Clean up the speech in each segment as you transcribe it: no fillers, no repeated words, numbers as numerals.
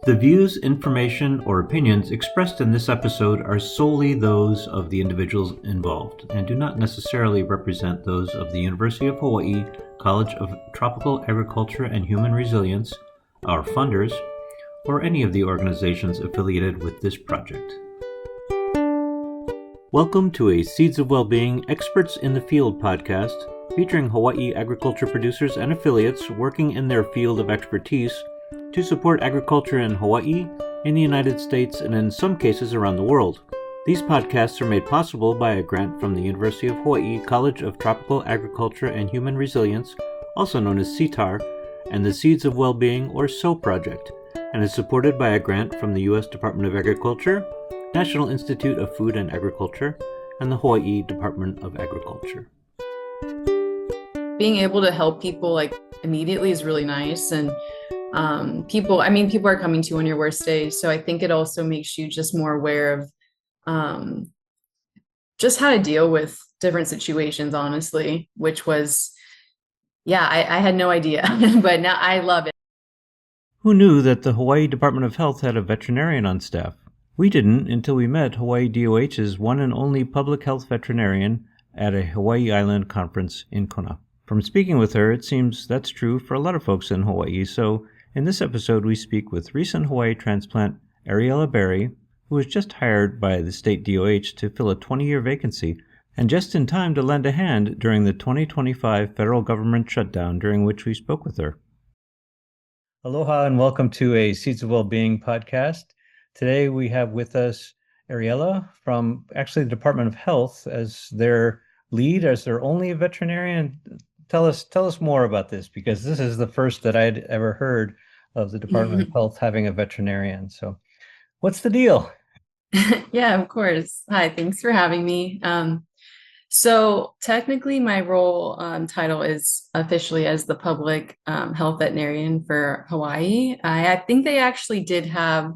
The views, information, or opinions expressed in this episode are solely those of the individuals involved and do not necessarily represent those of the University of Hawaii College of Tropical Agriculture and Human Resilience, our funders, or any of the organizations affiliated with this project. Welcome to a Seeds of Wellbeing Experts in the Field podcast featuring Hawaii agriculture producers and affiliates working in their field of expertise to support agriculture in Hawaii, in the United States, and in some cases around the world. These podcasts are made possible by a grant from the University of Hawaii College of Tropical Agriculture and Human Resilience, also known as CTAHR, and the Seeds of Wellbeing or SO project, and is supported by a grant from the U.S. Department of Agriculture, National Institute of Food and Agriculture, and the Hawaii Department of Agriculture. Being able to help people immediately is really nice, and people are coming to you on your worst days. So I think it also makes you just more aware of just how to deal with different situations, honestly, which was, I had no idea, but now I love it. Who knew that the Hawaii Department of Health had a veterinarian on staff? We didn't until we met Hawaii DOH's one and only public health veterinarian at a Hawaii Island conference in Kona. From speaking with her, it seems that's true for a lot of folks in Hawaii. So in this episode, we speak with recent Hawaii transplant Ariella Barry, who was just hired by the state DOH to fill a 20-year vacancy, and just in time to lend a hand during the 2025 federal government shutdown, during which we spoke with her. Aloha and welcome to a Seeds of Wellbeing podcast. Today we have with us Ariella from actually the Department of Health as their lead, as their only veterinarian. Tell us more about this, because this is the first that I'd ever heard of the Department of Health having a veterinarian. So what's the deal? Yeah, of course. Hi, thanks for having me. So technically my role title is officially as the Public Health Veterinarian for Hawaii. I think they actually did have,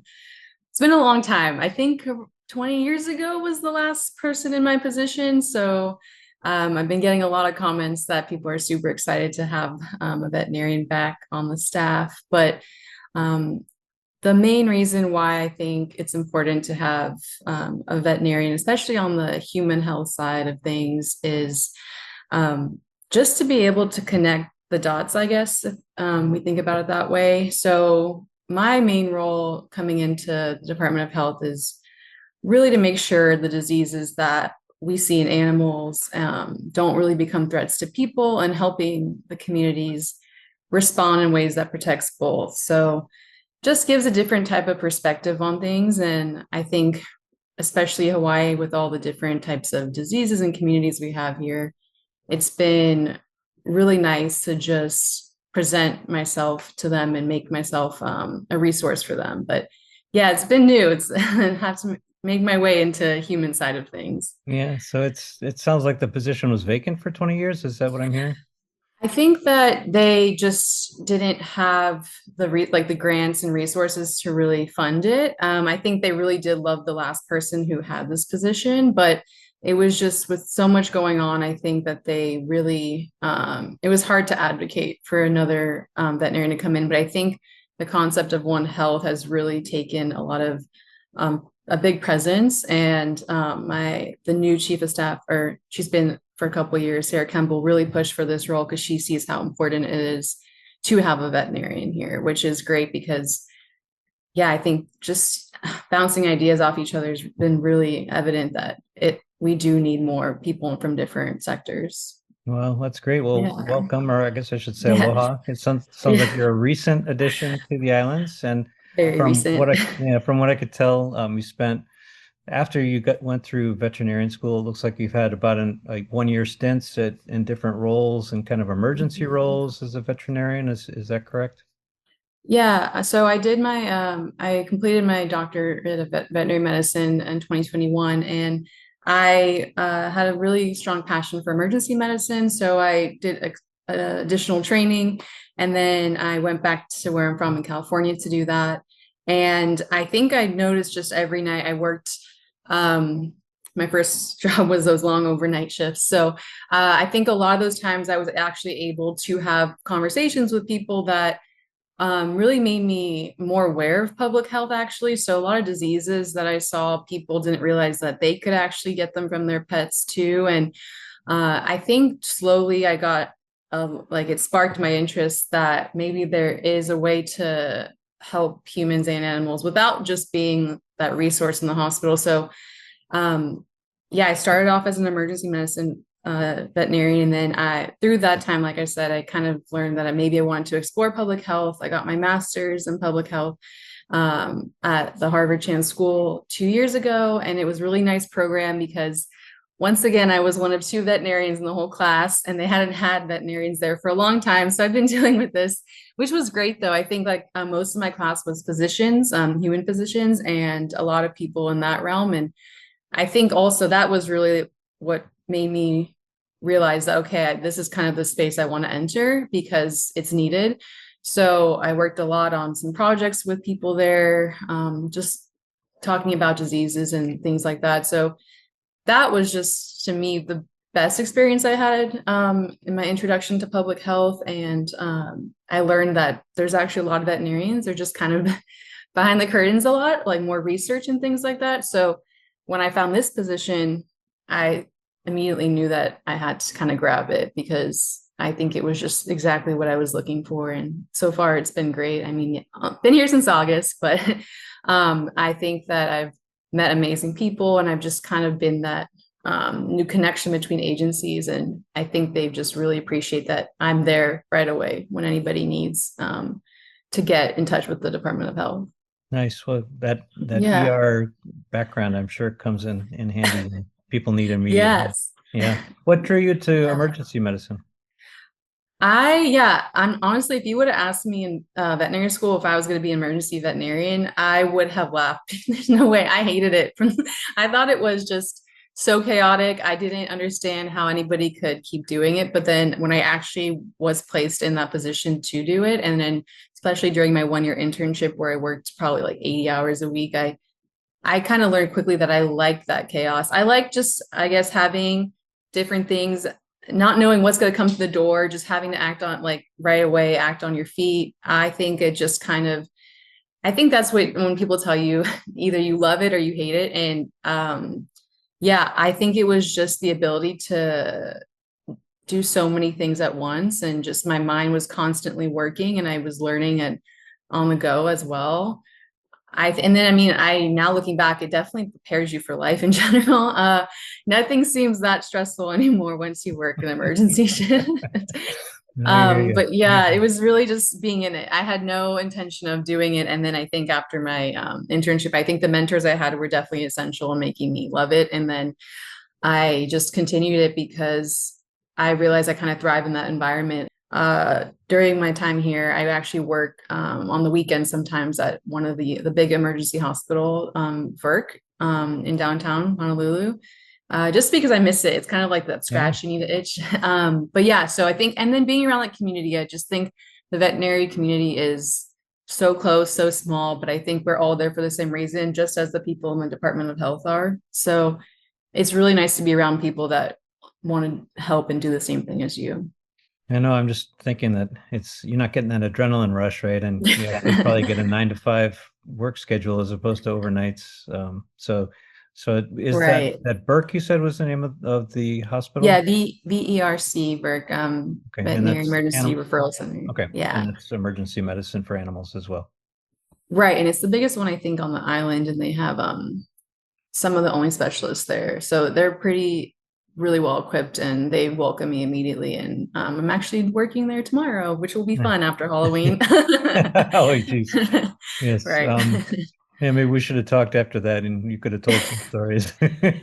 it's been a long time. I think 20 years ago was the last person in my position. So I've been getting a lot of comments that people are super excited to have a veterinarian back on the staff. But the main reason why I think it's important to have a veterinarian, especially on the human health side of things, is just to be able to connect the dots, I guess, if we think about it that way. So my main role coming into the Department of Health is really to make sure the diseases that we see in animals don't really become threats to people, and helping the communities respond in ways that protects both. So just gives a different type of perspective on things. And I think especially Hawaii, with all the different types of diseases and communities we have here, it's been really nice to just present myself to them and make myself a resource for them. But yeah, it's been new. It's have to make my way into human side of things. Yeah, so it sounds like the position was vacant for 20 years. Is that what I'm hearing? I think that they just didn't have the grants and resources to really fund it. I think they really did love the last person who had this position, but it was just with so much going on, I think that they really, it was hard to advocate for another veterinarian to come in. But I think the concept of One Health has really taken a lot of a big presence, and the new chief of staff, or she's been for a couple of years, Sarah Kemble, really pushed for this role because she sees how important it is to have a veterinarian here, which is great because, I think just bouncing ideas off each other has been really evident that we do need more people from different sectors. Well, that's great. Well, welcome, or I guess I should say aloha. It sounds like you're a recent addition to the islands, and very recent. From what I could tell, you spent, after you went through veterinarian school, it looks like you've had about 1 year stints in different roles and kind of emergency roles as a veterinarian. Is that correct? Yeah. So I did I completed my doctorate of veterinary medicine in 2021, and I had a really strong passion for emergency medicine. So I did additional training, and then I went back to where I'm from in California to do that. And I think I noticed just every night I worked, my first job was those long overnight shifts. So I think a lot of those times I was actually able to have conversations with people that really made me more aware of public health, actually. So a lot of diseases that I saw, people didn't realize that they could actually get them from their pets too. And I think slowly I got like it sparked my interest that maybe there is a way to help humans and animals without just being that resource in the hospital. So yeah, I started off as an emergency medicine veterinarian. And then through that time, like I said, I kind of learned that maybe I wanted to explore public health. I got my master's in public health at the Harvard Chan School 2 years ago. And it was a really nice program because once again, I was one of two veterinarians in the whole class, and they hadn't had veterinarians there for a long time. So I've been dealing with this, which was great though. I think like most of my class was physicians, human physicians, and a lot of people in that realm. And I think also that was really what made me realize that, okay, this is kind of the space I want to enter because it's needed. So I worked a lot on some projects with people there, just talking about diseases and things like that. So that was just, to me, the best experience I had in my introduction to public health. And I learned that there's actually a lot of veterinarians. They're just kind of behind the curtains a lot, like more research and things like that. So when I found this position, I immediately knew that I had to kind of grab it because I think it was just exactly what I was looking for. And so far it's been great. I mean, I've been here since August, but I think that I've met amazing people and I've just kind of been that new connection between agencies. And I think they just really appreciate that I'm there right away when anybody needs to get in touch with the Department of Health. Nice. Well, that Yeah. ER background, I'm sure, comes in handy when people need immediate help. Yes. Yeah. What drew you to emergency medicine? I'm honestly, if you would have asked me in veterinary school if I was going to be an emergency veterinarian, I would have laughed. There's no way. I hated it. I thought it was just so chaotic. I didn't understand how anybody could keep doing it. But then when I actually was placed in that position to do it, and then especially during my 1 year internship where I worked probably like 80 hours a week, I kind of learned quickly that I liked that chaos. I like just, I guess, having different things, not knowing what's going to come to the door, just having to act on like right away, act on your feet. I think it just kind of, I think that's what, when people tell you either you love it or you hate it. And yeah, I think it was just the ability to do so many things at once. And just my mind was constantly working and I was learning and on the go as well. And then, I mean, now looking back, it definitely prepares you for life in general. Nothing seems that stressful anymore once you work an emergency shift. But yeah, it was really just being in it. I had no intention of doing it. And then I think after my internship, I think the mentors I had were definitely essential in making me love it. And then I just continued it because I realized I kind of thrive in that environment. During my time here, I actually work on the weekends sometimes at one of the big emergency hospital, FERC, in downtown Honolulu, just because I miss it. It's kind of like that scratch you need to itch. But yeah, so I think, and then being around like community, I just think the veterinary community is so close, so small, but I think we're all there for the same reason, just as the people in the Department of Health are. So it's really nice to be around people that want to help and do the same thing as you. I know. I'm just thinking that you're not getting that adrenaline rush, right? And you actually probably get a 9 to 5 work schedule as opposed to overnights. So is Right. that Burke you said was the name of the hospital? Yeah, VERC, Burke, Okay, and Veterinary that's Emergency Referral Center. okay, Yeah. and it's emergency medicine for animals as well. Right. And it's the biggest one, I think, on the island, and they have some of the only specialists there. So they're really well equipped and they welcome me immediately. And I'm actually working there tomorrow, which will be fun after Halloween. Oh, geez. Yes. Right. Yeah, maybe we should have talked after that and you could have told some stories.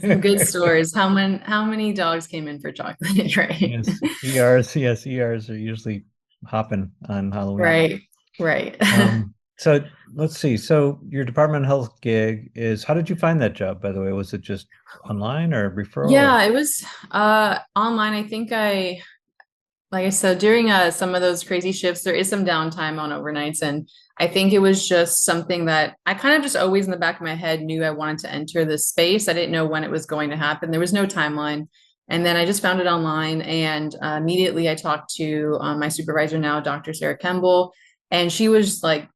Some good stories. How many dogs came in for chocolate, right? Yes, ERs are usually hopping on Halloween. Right. So let's see. So your Department of Health gig is, how did you find that job, by the way? Was it just online or referral? Yeah, it was online. I think like I said, during some of those crazy shifts, there is some downtime on overnights. And I think it was just something that I kind of just always in the back of my head knew I wanted to enter this space. I didn't know when it was going to happen. There was no timeline. And then I just found it online and immediately I talked to my supervisor now, Dr. Sarah Kemble. And she was like,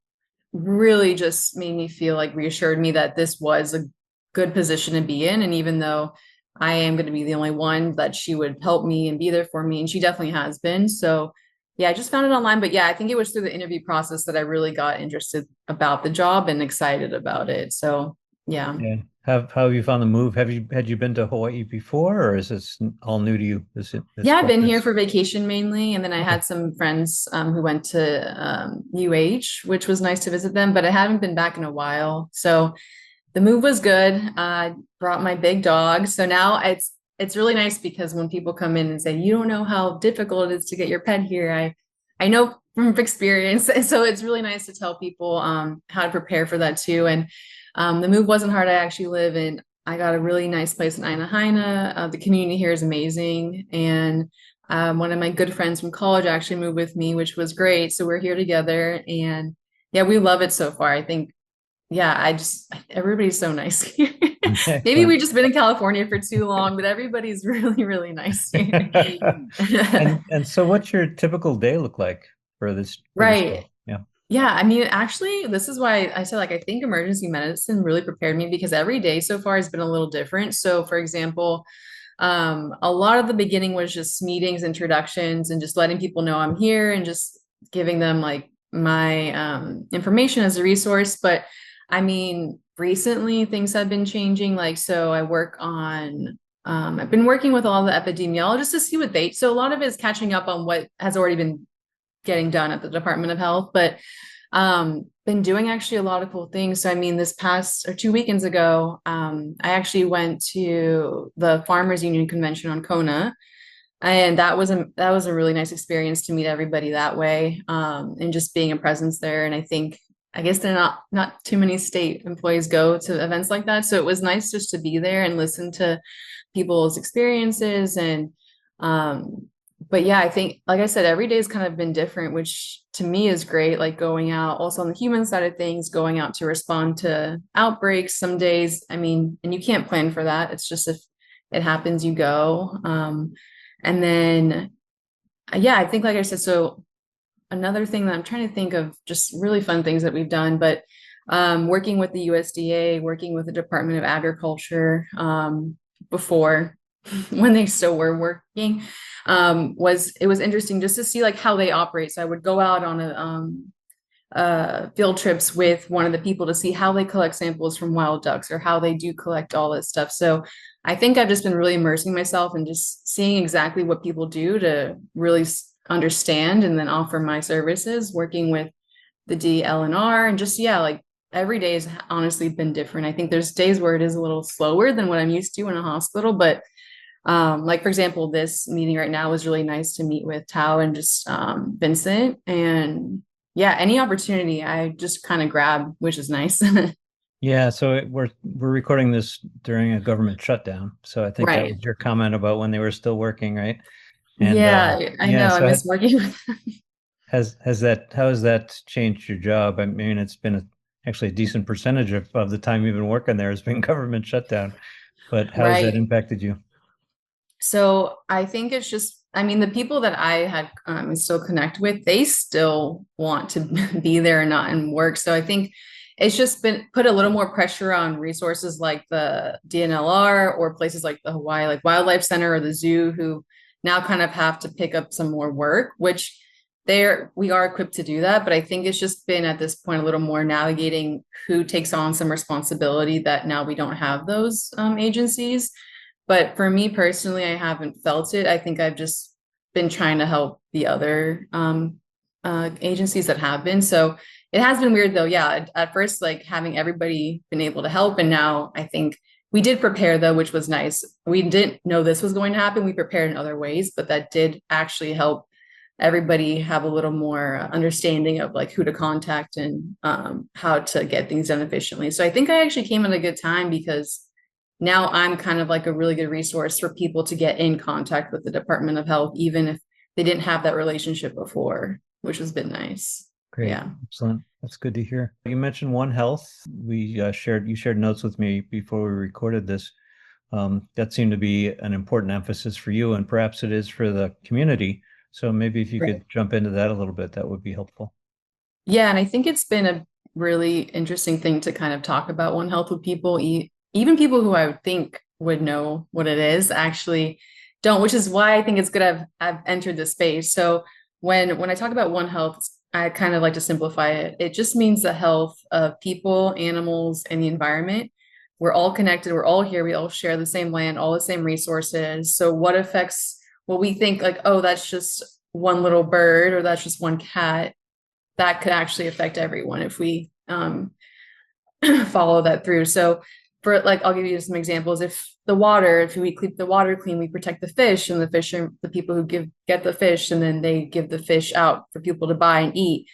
really just made me feel like reassured me that this was a good position to be in. And even though I am going to be the only one, that she would help me and be there for me. And she definitely has been. So yeah, I just found it online. But yeah, I think it was through the interview process that I really got interested about the job and excited about it. So yeah. Yeah. How have you found the move? Had you been to Hawaii before, or is this all new to you? This Yeah, I've been here process? for vacation mainly, and then I Okay. had some friends who went to UH, which was nice to visit them, but I haven't been back in a while. So the move was good. I brought my big dog. So now it's really nice because when people come in and say, you don't know how difficult it is to get your pet here, I know from experience. And so it's really nice to tell people how to prepare for that too. And the move wasn't hard. I actually live in I got a really nice place in Aina. The community here is amazing. And one of my good friends from college actually moved with me, which was great. So we're here together. And yeah, we love it so far. I think yeah, everybody's so nice here. Maybe Excellent. we've just been in California for too long, but everybody's really, really nice here. And so what's your typical day look like for this Right. role? Yeah. Yeah, I mean, actually, this is why I said, like, I think emergency medicine really prepared me because every day so far has been a little different. So, for example, a lot of the beginning was just meetings, introductions, and just letting people know I'm here and just giving them like my information as a resource. But I mean, recently things have been changing. Like, so I've been working with all the epidemiologists to see what so a lot of it is catching up on what has already been getting done at the Department of Health, but been doing actually a lot of cool things. So I mean, this past or 2 weekends ago, I actually went to the Farmers Union convention on Kona, and that was a really nice experience to meet everybody that way, and just being a presence there. And I guess they're not too many state employees go to events like that, so it was nice just to be there and listen to people's experiences and but yeah, I think, like I said, every day has kind of been different, which to me is great. Like going out, also on the human side of things, going out to respond to outbreaks some days. I mean, and you can't plan for that. It's just if it happens, you go. And then, yeah, I think, like I said, so another thing that I'm trying to think of just really fun things that we've done, but working with the USDA, working with the Department of Agriculture before when they still were working it was interesting just to see like how they operate. So I would go out on field trips with one of the people to see how they collect samples from wild ducks or how they do collect all this stuff. So I think I've just been really immersing myself and just seeing exactly what people do to really understand and then offer my services, working with the DLNR and just, yeah, like every day has honestly been different. I think there's days where it is a little slower than what I'm used to in a hospital, but like for example, this meeting right now was really nice to meet with Tao and just Vincent. And yeah, any opportunity I just kind of grab, which is nice. Yeah, so we're recording this during a government shutdown. So I think that Right. was your comment about when they were still working, right? And Yeah, I yeah, know. I so miss working with how has that changed your job? I mean, it's been actually a decent percentage of the time you've been working there has been government shutdown, but how has that right. impacted you? So I think it's just, I mean, the people that I had still connect with, they still want to be there and not in work. So I think it's just been put a little more pressure on resources like the DNLR or places like the Hawaii like Wildlife Center or the zoo, who now kind of have to pick up some more work, which we are equipped to do that. But I think it's just been at this point a little more navigating who takes on some responsibility that now we don't have those agencies. But for me personally, I haven't felt it. I think I've just been trying to help the other agencies that have been. So it has been weird though. Yeah, at first, like having everybody been able to help. And now I think we did prepare though, which was nice. We didn't know this was going to happen. We prepared in other ways, but that did actually help everybody have a little more understanding of like who to contact and how to get things done efficiently. So I think I actually came at a good time because now I'm kind of like a really good resource for people to get in contact with the Department of Health, even if they didn't have that relationship before, which has been nice. Great, Yeah. excellent. That's good to hear. You mentioned One Health. You shared notes with me before we recorded this. That seemed to be an important emphasis for you, and perhaps it is for the community. So maybe if you Right. could jump into that a little bit, that would be helpful. Yeah, and I think it's been a really interesting thing to kind of talk about One Health with people, even people who I would think would know what it is actually don't, which is why I think it's good I've entered this space. So when I talk about One Health, I kind of like to simplify it. It just means the health of people, animals, and the environment. We're all connected, we're all here, we all share the same land, all the same resources. So what affects what we think like, oh, that's just one little bird or that's just one cat, that could actually affect everyone if we follow that through. So for like, I'll give you some examples. If we keep the water clean, we protect the fish, and the fish are the people who get the fish, and then they give the fish out for people to buy and eat.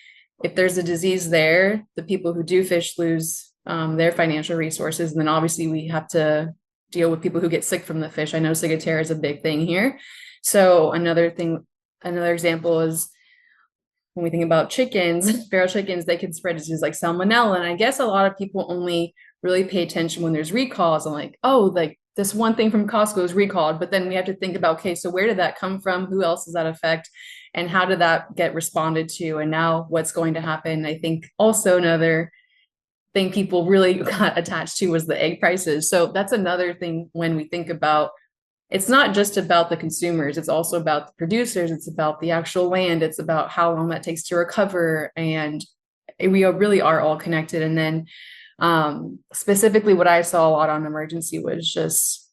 If there's a disease there, the people who do fish lose their financial resources. And then obviously we have to deal with people who get sick from the fish. I know CTAHR is a big thing here. So another example is when we think about chickens, feral chickens, they can spread diseases like salmonella. And I guess a lot of people only really pay attention when there's recalls and like, oh, like this one thing from Costco is recalled. But then we have to think about, okay, so where did that come from? Who else does that affect? And how did that get responded to? And now what's going to happen? I think also another thing people really got attached to was the egg prices. So that's another thing when we think about, it's not just about the consumers, it's also about the producers, it's about the actual land, it's about how long that takes to recover. And we really are all connected. And then specifically what I saw a lot on emergency was just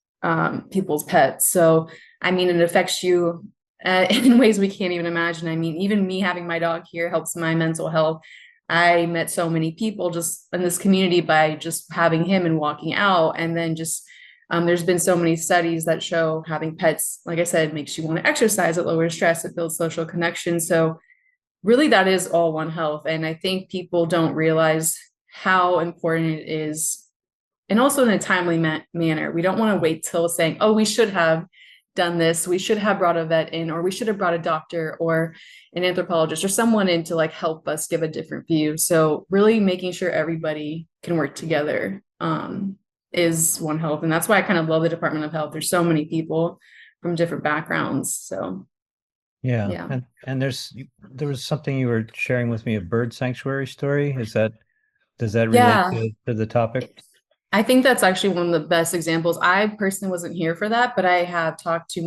people's pets. So I mean, it affects you in ways we can't even imagine. I mean, even me having my dog here helps my mental health. I met so many people just in this community by just having him and walking out. And then just there's been so many studies that show having pets, like I said, makes you want to exercise, it lowers stress, it builds social connection. So really that is all One Health. And I think people don't realize how important it is, and also in a timely manner. We don't want to wait till saying, oh, we should have done this, we should have brought a vet in, or we should have brought a doctor or an anthropologist or someone in to like help us give a different view. So really making sure everybody can work together is One Health. And that's why I kind of love the Department of Health. There's so many people from different backgrounds. So Yeah. yeah. And there was something you were sharing with me, a bird sanctuary story. Does that relate Yeah. to the topic? I think that's actually one of the best examples. I personally wasn't here for that, but I have talked to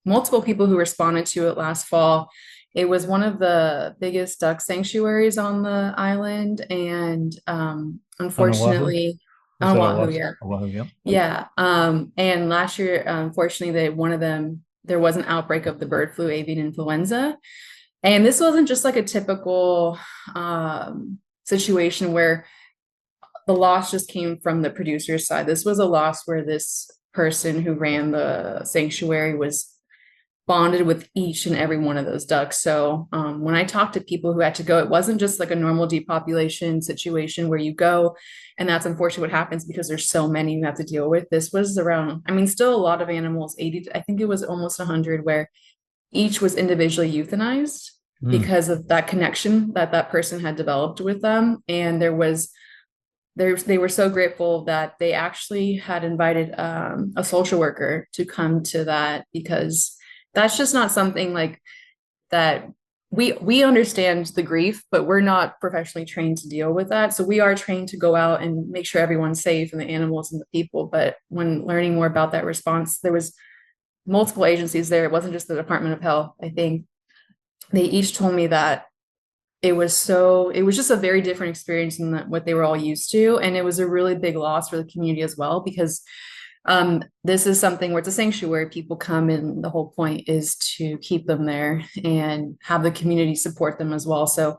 multiple people who responded to it last fall. It was one of the biggest duck sanctuaries on the island, and On Oahu? unfortunately, Was on that Oahu, Oahu? yeah, Oahu, yeah. yeah. And last year, unfortunately, one of them there was an outbreak of the bird flu, avian influenza, and this wasn't just like a typical situation where the loss just came from the producer's side. This was a loss where this person who ran the sanctuary was bonded with each and every one of those ducks. So when I talked to people who had to go, it wasn't just like a normal depopulation situation where you go and that's unfortunately what happens because there's so many you have to deal with. This was around, I mean, still a lot of animals, 80, I think it was almost 100, where each was individually euthanized Mm. because of that connection that that person had developed with them. And they were so grateful that they actually had invited a social worker to come to that, because that's just not something like that we understand the grief, but we're not professionally trained to deal with that. So we are trained to go out and make sure everyone's safe and the animals and the people. But when learning more about that response, there was multiple agencies there. It wasn't just the Department of Health. I think they each told me that it was just a very different experience than what they were all used to. And it was a really big loss for the community as well, because this is something where it's a sanctuary. People come, and the whole point is to keep them there and have the community support them as well. So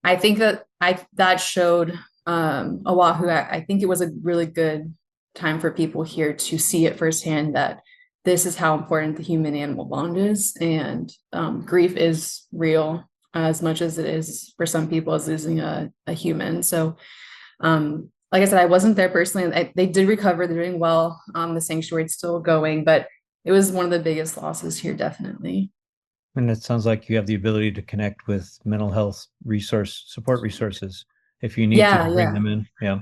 I think that showed Oahu. I think it was a really good time for people here to see it firsthand, that this is how important the human animal bond is. And grief is real as much as it is for some people as losing a human. So like I said, I wasn't there personally. They did recover. They're doing well. The sanctuary's still going, but it was one of the biggest losses here, definitely. And it sounds like you have the ability to connect with mental health support resources if you need to Yeah, bring yeah. them in. Yeah.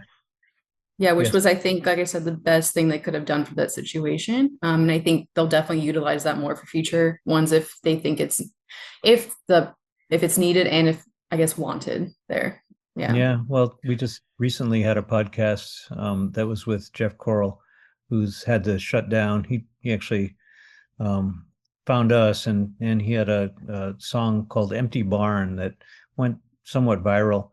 Yeah, which Yes. was, I think, like I said, the best thing they could have done for that situation. And I think they'll definitely utilize that more for future ones if they think if it's needed, and if I guess, wanted there. Yeah. Yeah, well, we just recently had a podcast that was with Jeff Corral, who's had to shut down. He actually um, found us, and he had a song called "Empty Barn" that went somewhat viral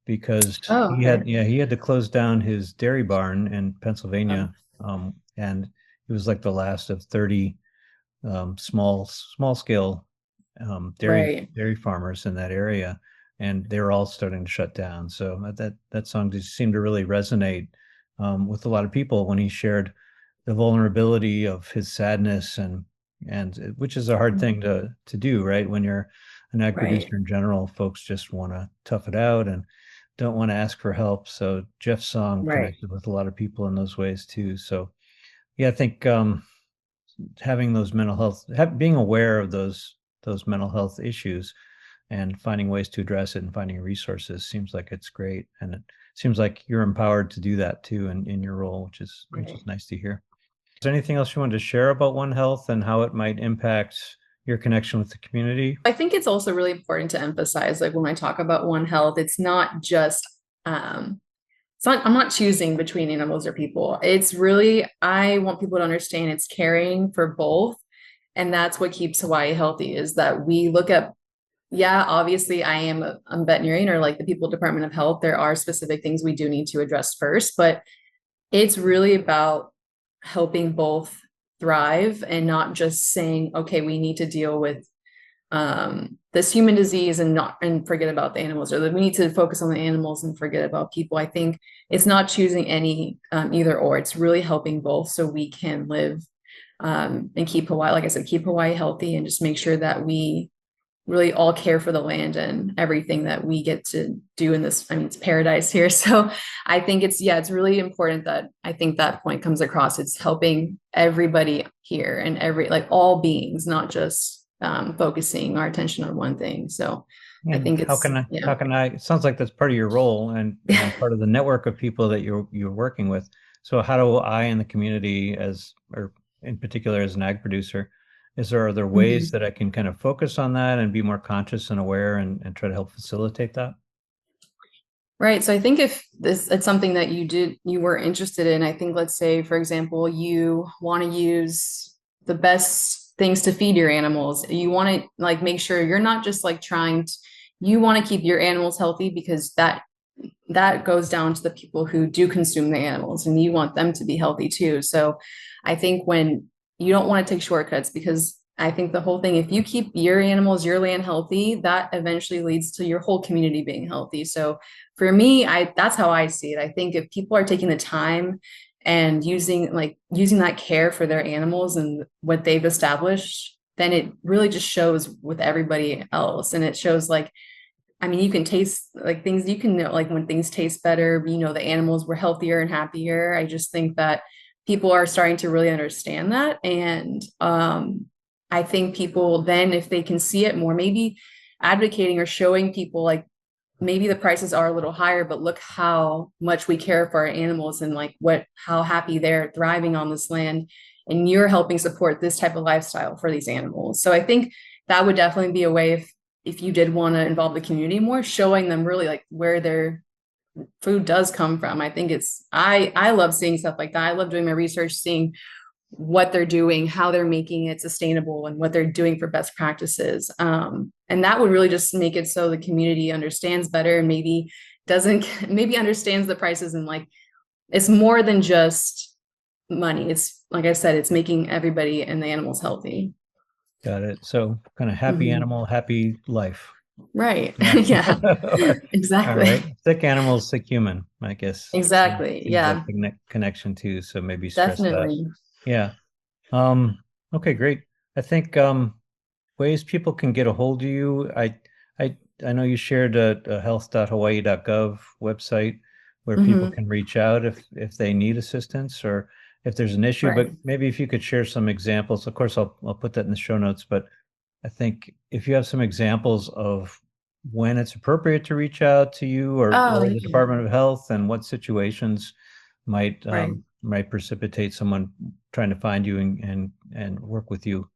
because Oh, okay. he had to close down his dairy barn in Oh, Pennsylvania, and it was like the last of 30 small scale right. dairy farmers in that area, and they were all starting to shut down. So that song just seemed to really resonate with a lot of people when he shared the vulnerability of his sadness, and which is a hard thing to do, right? When you're an ag Right. producer in general, folks just want to tough it out and don't want to ask for help. So Jeff's song Right. connected with a lot of people in those ways too. So yeah, I think having those being aware of those mental health issues and finding ways to address it and finding resources seems like it's great, and it seems like you're empowered to do that too in your role, which is Right. nice to hear. Is there anything else you wanted to share about One Health and how it might impact your connection with the community? I think it's also really important to emphasize, like when I talk about One Health, it's not just it's not, I'm not choosing between animals or people. It's really, I want people to understand it's caring for both. And that's what keeps Hawaii healthy is that we look at, yeah, obviously I am a veterinarian or like the people Department of Health. There are specific things we do need to address first, but it's really about helping both thrive and not just saying, okay, we need to deal with this human disease and not and forget about the animals, or that we need to focus on the animals and forget about people. I think it's not choosing any either or. It's really helping both so we can live and keep Hawaii, like I said, keep Hawaii healthy and just make sure that we really all care for the land and everything that we get to do in this. I mean, it's paradise here. So I think it's really important that I think that point comes across. It's helping everybody here and like all beings, not just focusing our attention on one thing. So I And think it's, yeah. how can I, it sounds like that's part of your role and part of the network of people that you're working with. So how do I in the community or in particular as an ag producer, are there ways Mhm. that I can kind of focus on that and be more conscious and aware and try to help facilitate that? Right. So I think if it's something that you were interested in, I think let's say, for example, you want to use the best things to feed your animals. You want to like make sure you're not just like you want to keep your animals healthy because that goes down to the people who do consume the animals and you want them to be healthy too. So I think when you don't want to take shortcuts because I think the whole thing, if you keep your animals, your land healthy, that eventually leads to your whole community being healthy. So for me, that's how I see it. I think if people are taking the time and using that care for their animals and what they've established, then it really just shows with everybody else. And it shows like I mean, you can taste like things, you can know like when things taste better, the animals were healthier and happier. I just think that people are starting to really understand that. And I think people then, if they can see it more, maybe advocating or showing people like maybe the prices are a little higher, but look how much we care for our animals and like how happy they're thriving on this land. And you're helping support this type of lifestyle for these animals. So I think that would definitely be a way if you did want to involve the community more, showing them really like where their food does come from. I think I love seeing stuff like that. I love doing my research, seeing what they're doing, how they're making it sustainable, and what they're doing for best practices. And that would really just make it so the community understands better and maybe doesn't maybe understands the prices and like it's more than just money. It's like I said, it's making everybody and the animals healthy. Got it. So kind of happy Mhm. animal, happy life. Right. Yeah. Yeah, All right. exactly. Sick animal, sick human, I guess. Exactly. Seems like Yeah, the connection too. So maybe stress that. definitely. Yeah. Okay, great. I think ways people can get a hold of you. I I know you shared a health.hawaii.gov website where people Hmm. can reach out if they need assistance or if there's an issue, but Right. maybe if you could share some examples. Of course, I'll put that in the show notes, but I think if you have some examples of when it's appropriate to reach out to you Oh, or the yeah. Department of Health and what situations Right. might precipitate someone trying to find you and work with you.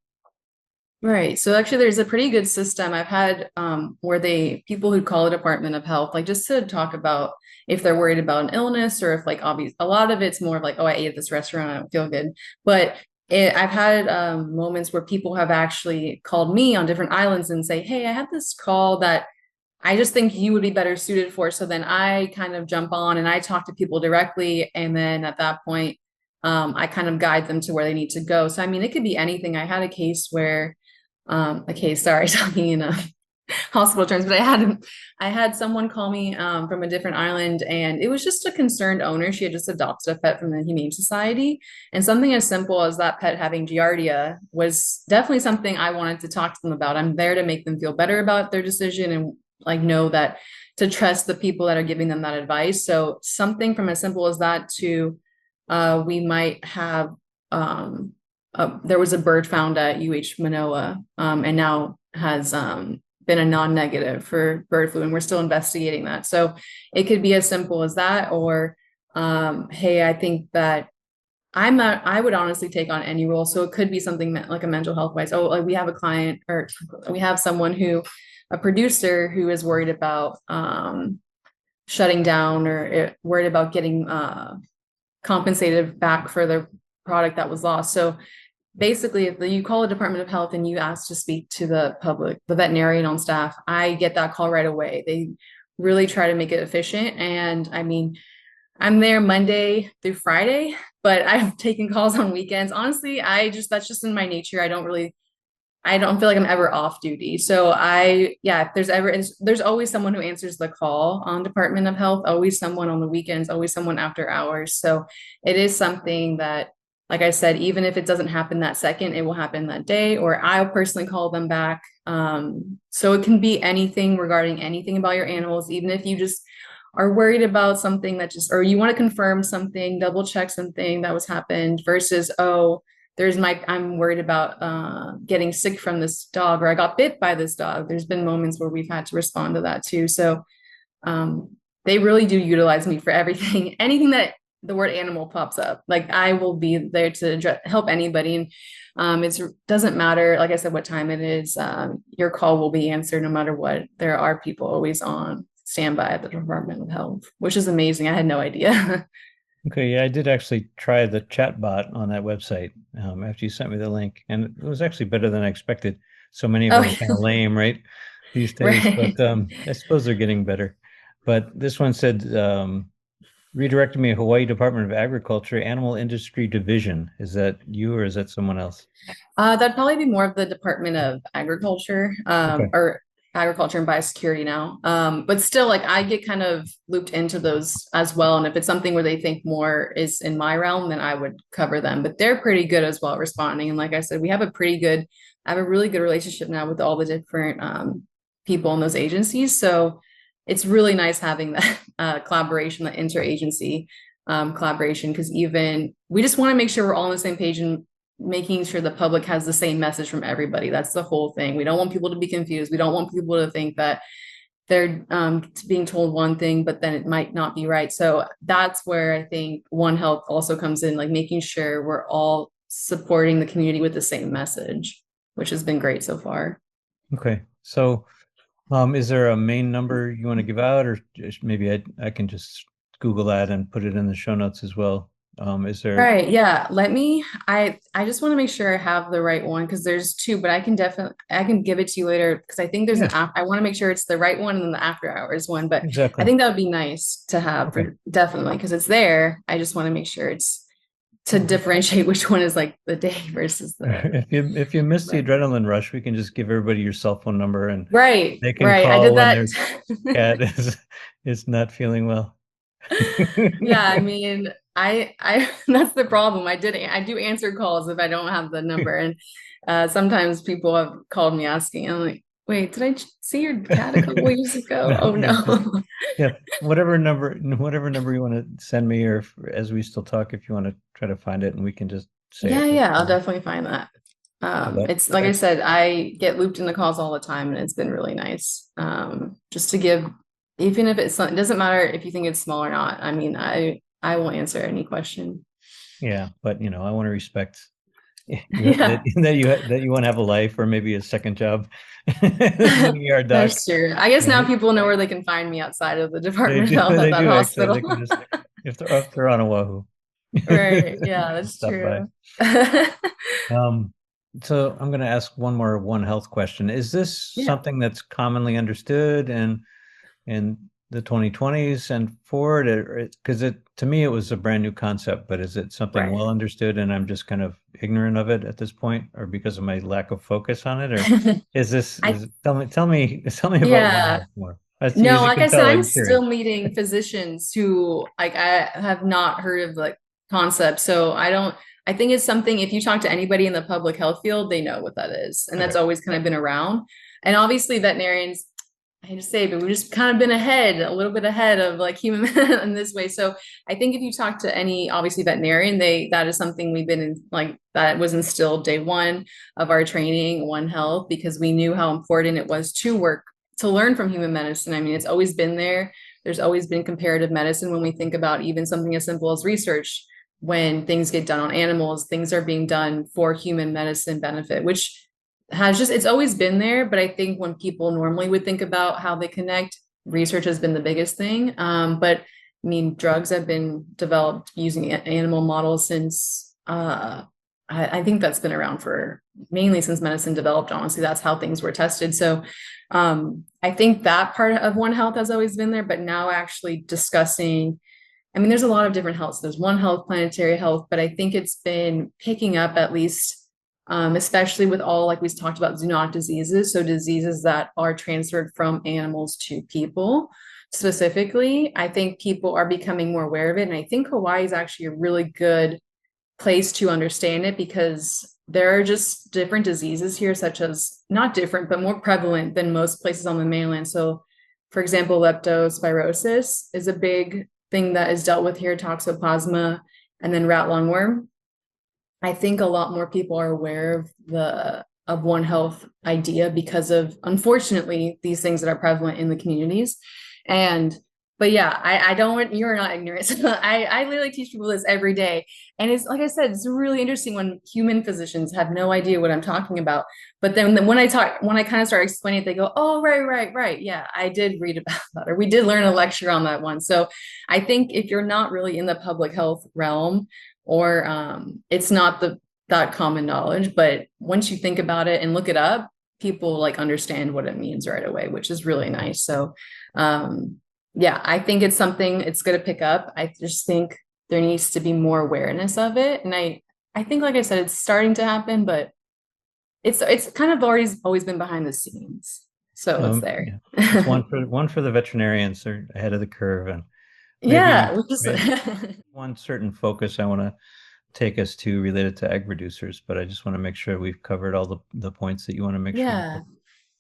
Right. So actually there's a pretty good system. I've had where people who call a Department of Health, like just to talk about if they're worried about an illness or if like obvious a lot of it's more of like, oh, I ate at this restaurant, I don't feel good. But I've had moments where people have actually called me on different islands and say, hey, I had this call that I just think you would be better suited for. So then I kind of jump on and I talk to people directly. And then at that point, I kind of guide them to where they need to go. So, I mean, it could be anything. I had a case where, sorry, talking in hospital terms, but I had someone call me from a different island, and it was just a concerned owner. She had just adopted a pet from the Humane Society, and something as simple as that pet having giardia was definitely something I wanted to talk to them about. I'm there to make them feel better about their decision and like know that to trust the people that are giving them that advice. So something from as simple as that to we might have there was a bird found at UH Manoa and now has been a non-negative for bird flu, and we're still investigating that. So it could be as simple as that, or hey, I think that I would honestly take on any role. So it could be something like a mental health wise. Oh, like we have a client or we have someone a producer who is worried about shutting down or worried about getting compensated back for the product that was lost. So basically, if you call the Department of Health and you ask to speak to the veterinarian on staff, I get that call right away. They really try to make it efficient. And I mean, I'm there Monday through Friday, but I've taken calls on weekends. Honestly, that's just in my nature. I don't feel like I'm ever off duty. So if there's always someone who answers the call on Department of Health, always someone on the weekends, always someone after hours. So it is something that, like I said, even if it doesn't happen that second, it will happen that day, or I'll personally call them back. So it can be anything regarding anything about your animals, even if you just are worried about something or you want to confirm something, double check something that was happened versus, oh, I'm worried about getting sick from this dog, or I got bit by this dog. There's been moments where we've had to respond to that too. So they really do utilize me for everything, anything that the word animal pops up. Like I will be there to help anybody. And it doesn't matter, like I said, what time it is, your call will be answered no matter what. There are people always on standby at the Department of Health, which is amazing. I had no idea. Okay, yeah, I did actually try the chat bot on that website after you sent me the link, and it was actually better than I expected. So many of them are kind of lame, right, these days, Right. but I suppose they're getting better. But this one said, redirected me to Hawaii Department of Agriculture, Animal Industry Division. Is that you or is that someone else? That'd probably be more of the Department of Agriculture, Okay. or Agriculture and Biosecurity now. But still, like I get kind of looped into those as well. And if it's something where they think more is in my realm, then I would cover them. But they're pretty good as well at responding. And like I said, I have a really good relationship now with all the different people in those agencies. So it's really nice having that collaboration, that interagency collaboration, because even we just want to make sure we're all on the same page and making sure the public has the same message from everybody. That's the whole thing. We don't want people to be confused. We don't want people to think that they're being told one thing, but then it might not be right. So that's where I think One Health also comes in, like making sure we're all supporting the community with the same message, which has been great so far. Okay. So, is there a main number you want to give out, or maybe I can just Google that and put it in the show notes as well? Is All there? right, yeah. I just want to make sure I have the right one because there's two, but I can give it to you later because I think there's Yeah, I want to make sure it's the right one and then the after hours one. But I exactly. think that would be nice to have Okay. for definitely because it's there. I just want to make sure it's to Well, differentiate which one is like the day versus the if you miss the right. adrenaline rush, we can just give everybody your cell phone number and Right, they can right. I call did when that. their cat is not feeling well. Yeah, I mean, I that's the problem. I do answer calls if I don't have the number, and sometimes people have called me asking. I'm like, wait, did I see your cat a couple years ago? Oh Yeah, just no. yeah, whatever number you want to send me, or if, as we still talk, if you want to try to find it, and we can just say Yeah, it. yeah, I'll definitely find that. But It's like I said, I get looped in the calls all the time, and it's been really nice. Just to give, even if it doesn't matter if you think it's small or not. I mean, I will answer any question. yeah, but I want to respect Yeah. that you want to have a life or maybe a second job being a yard dog. That's true. I guess now Right? people know where they can find me outside of the They Department of do. Health at They that do actually. hospital. They can just if they're on Oahu, Right. Yeah, that's stop by. true. Um, so I'm going to ask one more One Health question. Is this Yeah. something that's commonly understood and in the 2020s and forward? Because to me it was a brand new concept, but is it something Right. well understood and I'm just kind of ignorant of it at this point, or because of my lack of focus on it, or I tell me about One yeah. Health more. As No, you like can I said, tell, I'm I'm curious. still meeting physicians who like I have not heard of the concept. So I think it's something if you talk to anybody in the public health field, they know what that is. And that's Okay. always kind of been around. And obviously veterinarians, I hate to say, it, but we've just kind of been a little bit ahead of like human in this way. So I think if you talk to any obviously veterinarian, that is something we've been in like that was instilled day one of our training, One Health, because we knew how important it was to learn from human medicine. I mean, it's always been there. There's always been comparative medicine when we think about even something as simple as research. When things get done on animals, things are being done for human medicine benefit, which it's always been there. But I think when people normally would think about how they connect, research has been the biggest thing. But I mean, drugs have been developed using animal models since I think that's been around for mainly since medicine developed. Honestly, that's how things were tested. So I think that part of One Health has always been there, but now actually discussing, I mean, there's a lot of different healths. There's One Health, planetary health, but I think it's been picking up at least, especially with all, like we talked about, zoonotic diseases. So diseases that are transferred from animals to people specifically. I think people are becoming more aware of it. And I think Hawaii is actually a really good place to understand it because there are just different diseases here, such as not different, but more prevalent than most places on the mainland. So, for example, leptospirosis is a big thing that is dealt with here, toxoplasma, and then rat lungworm. I think a lot more people are aware of the of One Health idea because of, unfortunately, these things that are prevalent in the communities. And but yeah, I don't want, you're not ignorant. I literally teach people this every day. And it's like I said, it's really interesting when human physicians have no idea what I'm talking about. But then when I kind of start explaining it, they go, oh, right. Yeah, I did read about that, or we did learn a lecture on that one. So I think if you're not really in the public health realm, or it's not that common knowledge, but once you think about it and look it up, people like understand what it means right away, which is really nice. So yeah, I think it's something it's going to pick up. I just think there needs to be more awareness of it. And I think, like I said, it's starting to happen, but it's kind of always been behind the scenes. So it's there. Yeah. It's one for the veterinarians. They're ahead of the curve, and Yeah, maybe one certain focus I want to take us to related to ag producers, but I just want to make sure we've covered all the points that you want to make sure we yeah. cover.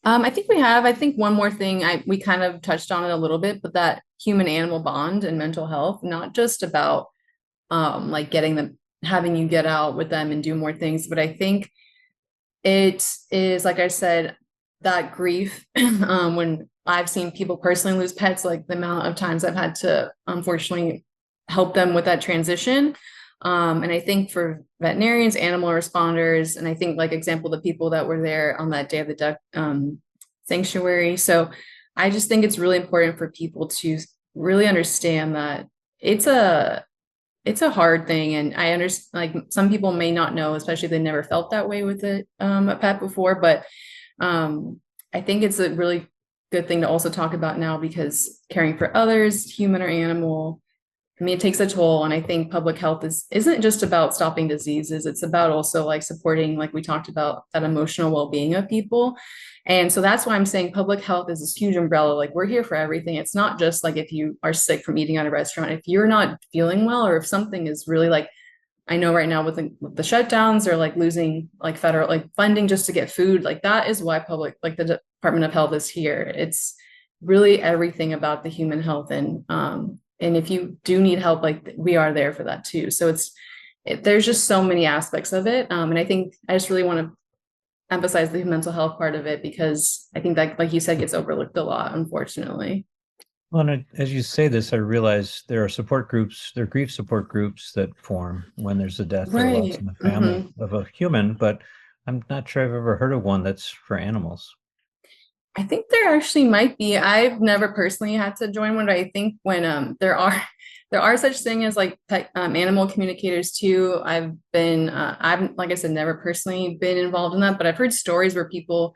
I think we have. I think one more thing we kind of touched on it a little bit, but that human animal bond and mental health, not just about like having you get out with them and do more things, but I think it is, like I said, that grief when I've seen people personally lose pets, like the amount of times I've had to unfortunately help them with that transition. And I think for veterinarians, animal responders, and I think like example, the people that were there on that day of the duck sanctuary. So I just think it's really important for people to really understand that it's a it's a hard thing. And I understand like some people may not know, especially if they never felt that way with a pet before, but I think it's a really good thing to also talk about now because caring for others, human or animal, I mean, it takes a toll. And I think public health isn't just about stopping diseases. It's about also like supporting, like we talked about, that emotional well-being of people. And so that's why I'm saying public health is this huge umbrella. Like we're here for everything. It's not just like if you are sick from eating at a restaurant, if you're not feeling well, or if something is really like, I know right now with the shutdowns or like losing like federal like funding just to get food, like that is why the Department of Health is here. It's really everything about the human health. And if you do need help, like we are there for that too. So there's just so many aspects of it. And I think I just really want to emphasize the mental health part of it because I think that, like you said, gets overlooked a lot, unfortunately. Well, and as you say this, I realize there are support groups, there are grief support groups that form when there's a death or loss Right. in the family Hmm. of a human, but I'm not sure I've ever heard of one that's for animals. I think there actually might be. I've never personally had to join one, but I think when there are such thing as like pet, animal communicators too. I've like I said never personally been involved in that, but I've heard stories where people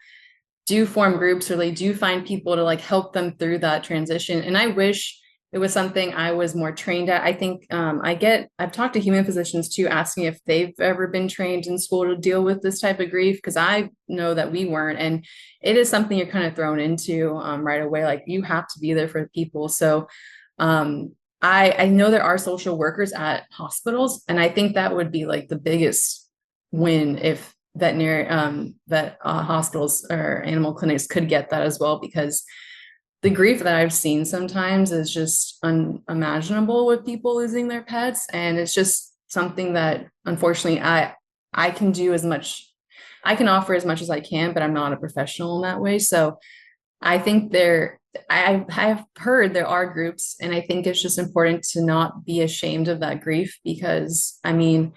do form groups or they do find people to like help them through that transition. And I wish it was something I was more trained at. I think I've talked to human physicians too, asking if they've ever been trained in school to deal with this type of grief, because I know that we weren't. And it is something you're kind of thrown into right away. Like you have to be there for people. So um, I know there are social workers at hospitals, and I think that would be like the biggest win if hospitals or animal clinics could get that as well, because the grief that I've seen sometimes is just unimaginable with people losing their pets, and it's just something that unfortunately I can do as much, I can offer as much as I can, but I'm not a professional in that way. So I think I've heard there are groups, and I think it's just important to not be ashamed of that grief, because I mean,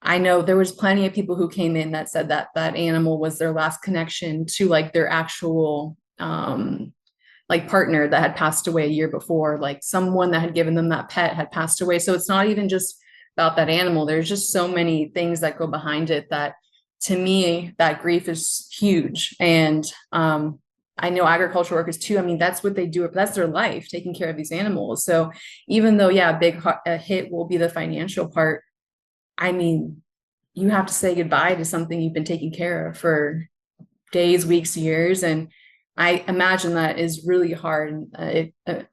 I know there was plenty of people who came in that said that that animal was their last connection to like their actual like partner that had passed away a year before, like someone that had given them that pet had passed away. So it's not even just about that animal. There's just so many things that go behind it that to me that grief is huge. And I know agriculture workers too. I mean, that's what they do. That's their life, taking care of these animals. So even though, yeah, a hit will be the financial part, I mean, you have to say goodbye to something you've been taking care of for days, weeks, years. And I imagine that is really hard,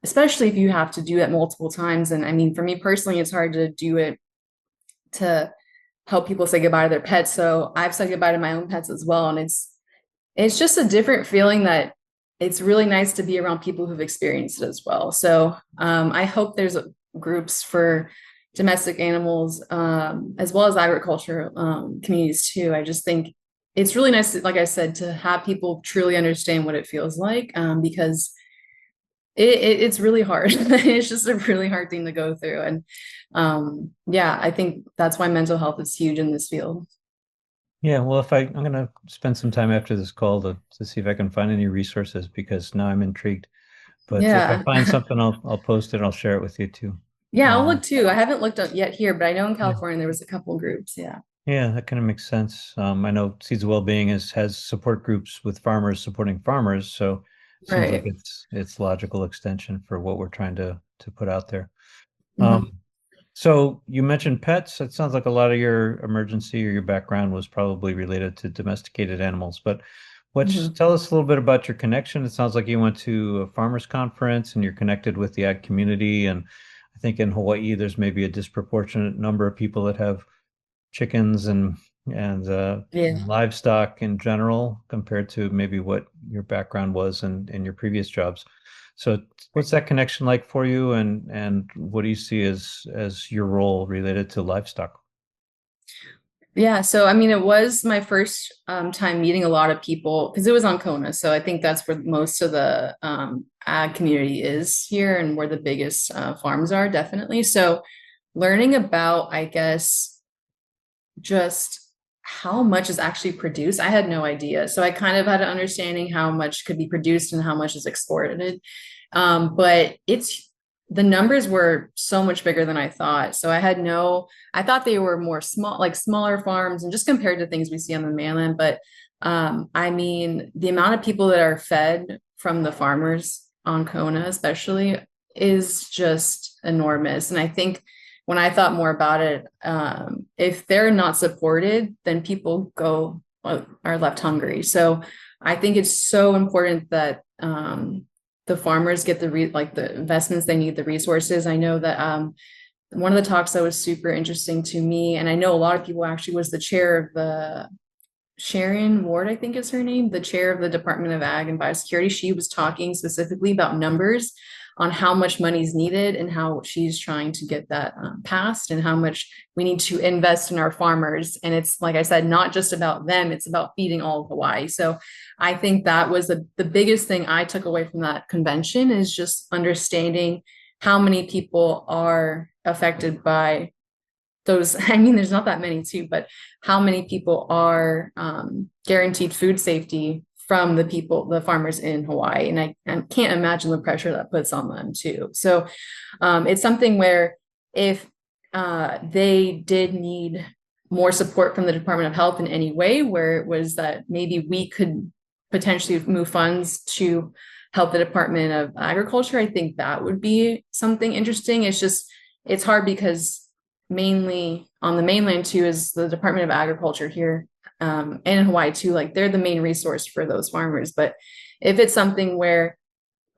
especially if you have to do it multiple times. And I mean, for me personally, it's hard to do it to help people say goodbye to their pets. So I've said goodbye to my own pets as well. And it's just a different feeling that it's really nice to be around people who've experienced it as well. So I hope there's groups for domestic animals as well as agriculture communities too. I just think it's really nice, like I said, to have people truly understand what it feels like, because it's really hard. It's just a really hard thing to go through. And yeah, I think that's why mental health is huge in this field. Yeah, well, I'm going to spend some time after this call to see if I can find any resources because now I'm intrigued. But if I Yeah. find something, I'll post it. I'll share it with you too. Yeah, I'll look Um, too. I haven't looked up yet here, but I know in yeah, California there was a couple groups. Yeah. yeah, that kind of makes sense. I know Seeds of Wellbeing has support groups with farmers supporting farmers, so it seems like Right. it's logical extension for what we're trying to put out there. Hmm. Um, So you mentioned pets. It sounds like a lot of your emergency or your background was probably related to domesticated animals. But Hmm. tell us a little bit about your connection. It sounds like you went to a farmers conference and you're connected with the ag community. And I think in Hawaii, there's maybe a disproportionate number of people that have chickens Yeah. and livestock in general compared to maybe what your background was in your previous jobs. So what's that connection like for you and what do you see as your role related to livestock? Yeah, so I mean, it was my first time meeting a lot of people because it was on Kona. So I think that's where most of the ag community is here and where the biggest farms are, definitely. So learning about, I guess, just how much is actually produced, I had no idea. So I kind of had an understanding how much could be produced and how much is exported. But the numbers were so much bigger than I thought. So I thought they were more small, like smaller farms, and just compared to things we see on the mainland. But I mean, the amount of people that are fed from the farmers on Kona, especially, is just enormous. And I think when I thought more about it, if they're not supported, then people are left hungry. So I think it's so important that the farmers get like the investments they need, the resources. I know that one of the talks that was super interesting to me, and I know a lot of people actually, was the chair of the Sharon Ward, I think is her name, the chair of the Department of Ag and Biosecurity. She was talking specifically about numbers on how much money is needed and how she's trying to get that passed, and how much we need to invest in our farmers. And it's, like I said, not just about them, it's about feeding all of Hawaii. So I think that was the biggest thing I took away from that convention, is just understanding how many people are affected by those. I mean, there's not that many too, but how many people are guaranteed food safety from the farmers in Hawaii. And I can't imagine the pressure that puts on them too. So it's something where if they did need more support from the Department of Health in any way, where it was that maybe we could potentially move funds to help the Department of Agriculture, I think that would be something interesting. It's hard because mainly on the mainland too is the Department of Agriculture here, and in Hawaii too, like they're the main resource for those farmers. But if it's something where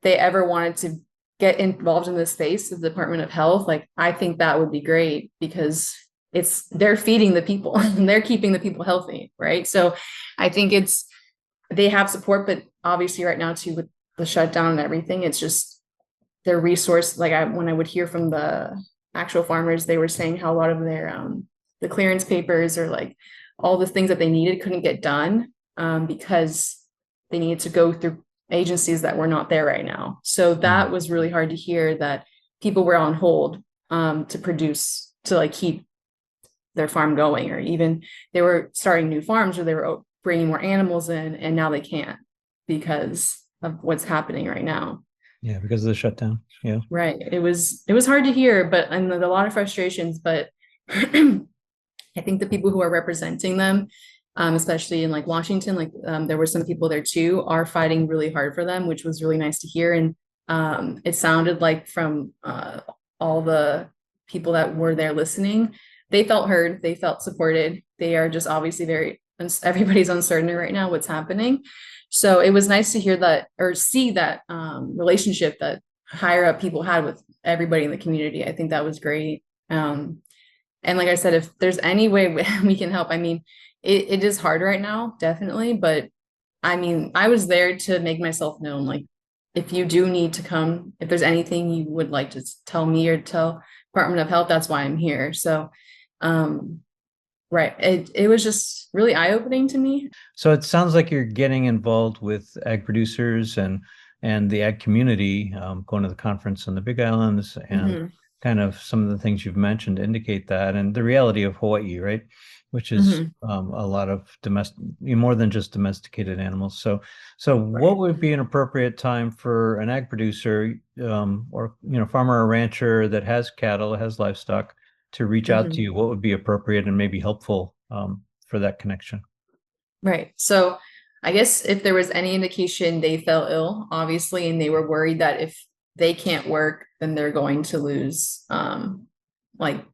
they ever wanted to get involved in the space of the Department of Health, like I think that would be great, because they're feeding the people and they're keeping the people healthy, right? So I think they have support, but obviously right now too with the shutdown and everything, it's just their resource. Like when I would hear from the actual farmers, they were saying how a lot of their the clearance papers, or like all the things that they needed, couldn't get done because they needed to go through agencies that were not there right now. So that was really hard to hear, that people were on hold to produce, to like keep their farm going, or even they were starting new farms where they were bringing more animals in, and now they can't because of what's happening right now. Yeah, because of the shutdown. Yeah. Right. It was hard to hear, but and a lot of frustrations, but I think the people who are representing them, especially in like Washington, like there were some people there too, are fighting really hard for them, which was really nice to hear. And it sounded like from all the people that were there listening, they felt heard, they felt supported. They are just obviously everybody's uncertain right now what's happening. So it was nice to hear that, or see that relationship that higher up people had with everybody in the community. I think that was great. And like I said, if there's any way we can help, I mean, it is hard right now, definitely. But I mean, I was there to make myself known. Like, if you do need to come, if there's anything you would like to tell me or tell Department of Health, that's why I'm here. So, right. It was just really eye-opening to me. So it sounds like you're getting involved with ag producers and the ag community, going to the conference on the Big Islands, and kind of some of the things you've mentioned indicate that, and the reality of Hawaii, right? Which is a lot of more than just domesticated animals. So what would be an appropriate time for an ag producer, or farmer or rancher that has cattle, has livestock, to reach out to you? What would be appropriate and maybe helpful for that connection? Right. So I guess if there was any indication they fell ill, obviously, and they were worried that if they can't work, then they're going to lose like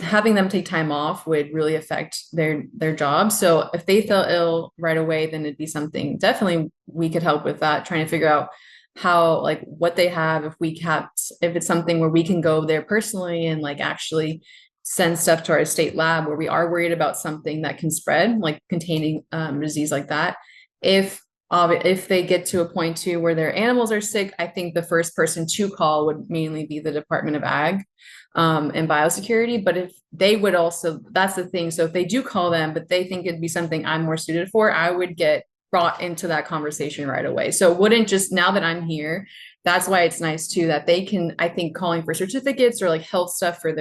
having them take time off would really affect their job. So if they fell ill right away, then it'd be something definitely we could help with that, trying to figure out how, like, what they have, if it's something where we can go there personally and like actually send stuff to our state lab where we are worried about something that can spread, like containing disease like that. If they get to a point too where their animals are sick, I think the first person to call would mainly be the Department of Ag and Biosecurity. But if they would also, that's the thing. So if they do call them, but they think it'd be something I'm more suited for, I would get brought into that conversation right away. So it wouldn't just, now that I'm here, that's why it's nice too, that they can, I think calling for certificates or like health stuff for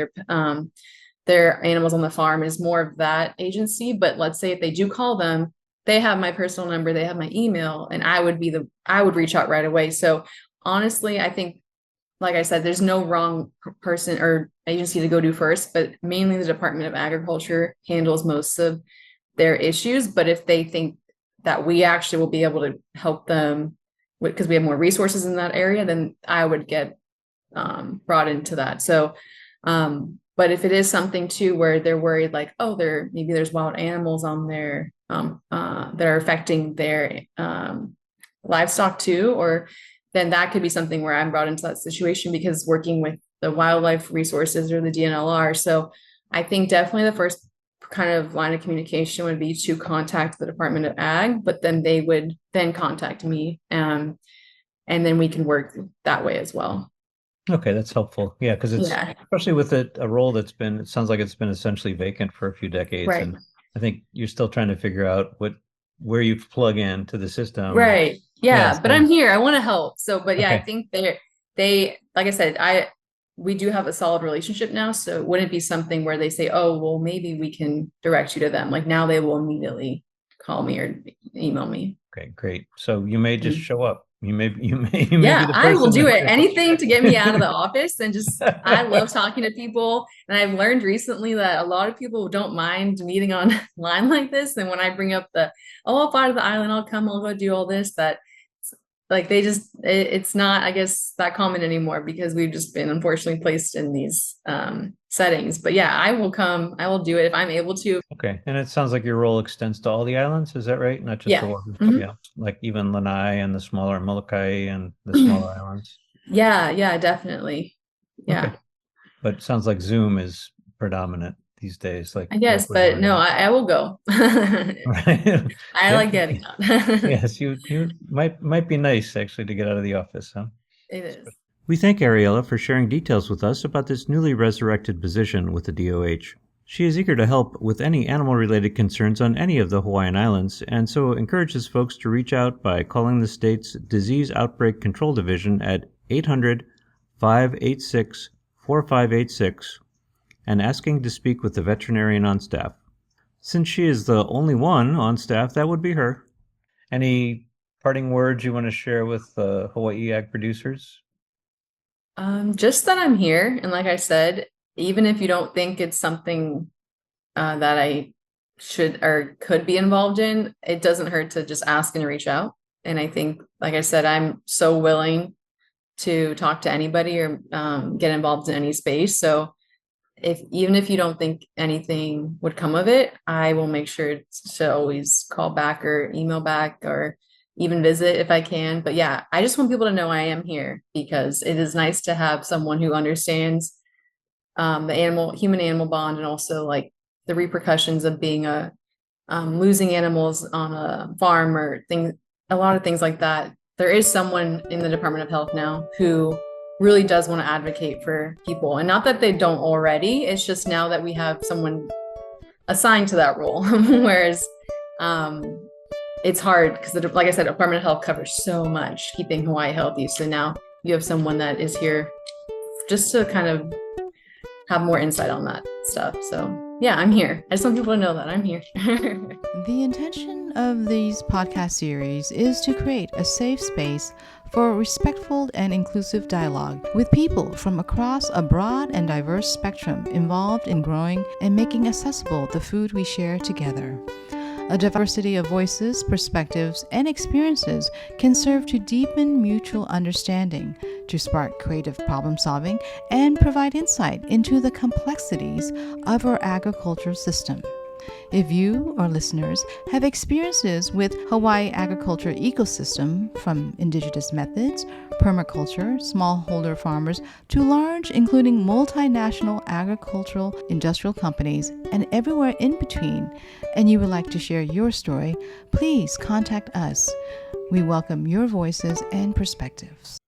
their animals on the farm is more of that agency. But let's say if they do call them, they have my personal number, they have my email, and I would reach out right away. So honestly, I think, like I said, there's no wrong person or agency to go to first, but mainly the Department of Agriculture handles most of their issues. But if they think that we actually will be able to help them because we have more resources in that area, then I would get brought into that. So, but if it is something too where they're worried, like, oh, maybe there's wild animals on there that are affecting their livestock too, or then that could be something where I'm brought into that situation, because working with the wildlife resources or the DNLR. So I think definitely the first kind of line of communication would be to contact the Department of Ag, but then they would then contact me. and then we can work that way as well. Okay, that's helpful. Yeah, because it's especially with a role it sounds like it's been essentially vacant for a few decades, Right. and I think you're still trying to figure out where you plug into the system. Right. Yeah, but I'm here. I want to help. So, but yeah, okay. I think they, like I said, we do have a solid relationship now. So it wouldn't be something where they say, oh, well, maybe we can direct you to them. Like now they will immediately call me or email me. Okay, great. So you may just show up. You may be Yeah, the I will person do it. that- Anything to get me out of the office and just, I love talking to people. And I've learned recently that a lot of people don't mind meeting online like this. And when I bring up I'll fly to the island, I'll come, I'll go do all this, that like it's not, I guess, that common anymore because we've just been unfortunately placed in these settings. But yeah, I will come, I will do it if I'm able to. Okay. And it sounds like your role extends to all the islands. Is that right? Not just Yeah. the one. Mm-hmm. Yeah. Like even Lanai and the smaller Molokai and the smaller islands. Yeah, definitely. Yeah. Okay. But it sounds like Zoom is predominant these days. Like I guess, but no, I will go. Right. I like getting out. Yes, you might be nice actually to get out of the office, huh? It is. We thank Ariella for sharing details with us about this newly resurrected position with the DOH. She is eager to help with any animal-related concerns on any of the Hawaiian Islands, and so encourages folks to reach out by calling the state's Disease Outbreak Control Division at 800-586-4586 and asking to speak with the veterinarian on staff. Since she is the only one on staff, that would be her. Any parting words you want to share with the Hawaii ag producers? Just that I'm here. And like I said, even if you don't think it's something that I should or could be involved in, it doesn't hurt to just ask and reach out. And I think, like I said, I'm so willing to talk to anybody or get involved in any space. So even if you don't think anything would come of it, I will make sure to always call back or email back or even visit if I can. But yeah, I just want people to know I am here because it is nice to have someone who understands the human animal bond and also like the repercussions of being losing animals on a farm or a lot of things like that. There is someone in the Department of Health now who really does want to advocate for people, and not that they don't already, it's just now that we have someone assigned to that role. Whereas it's hard because like I said, Department of Health covers so much keeping Hawaii healthy. So now you have someone that is here just to kind of have more insight on that stuff. So yeah, I'm here. I just want people to know that I'm here. The intention of these podcast series is to create a safe space for respectful and inclusive dialogue with people from across a broad and diverse spectrum involved in growing and making accessible the food we share together. A diversity of voices, perspectives, and experiences can serve to deepen mutual understanding, to spark creative problem solving, and provide insight into the complexities of our agricultural system. If you or listeners have experiences with Hawaii agriculture ecosystem, from indigenous methods, permaculture, smallholder farmers, to large, including multinational agricultural industrial companies, and everywhere in between, and you would like to share your story, please contact us. We welcome your voices and perspectives.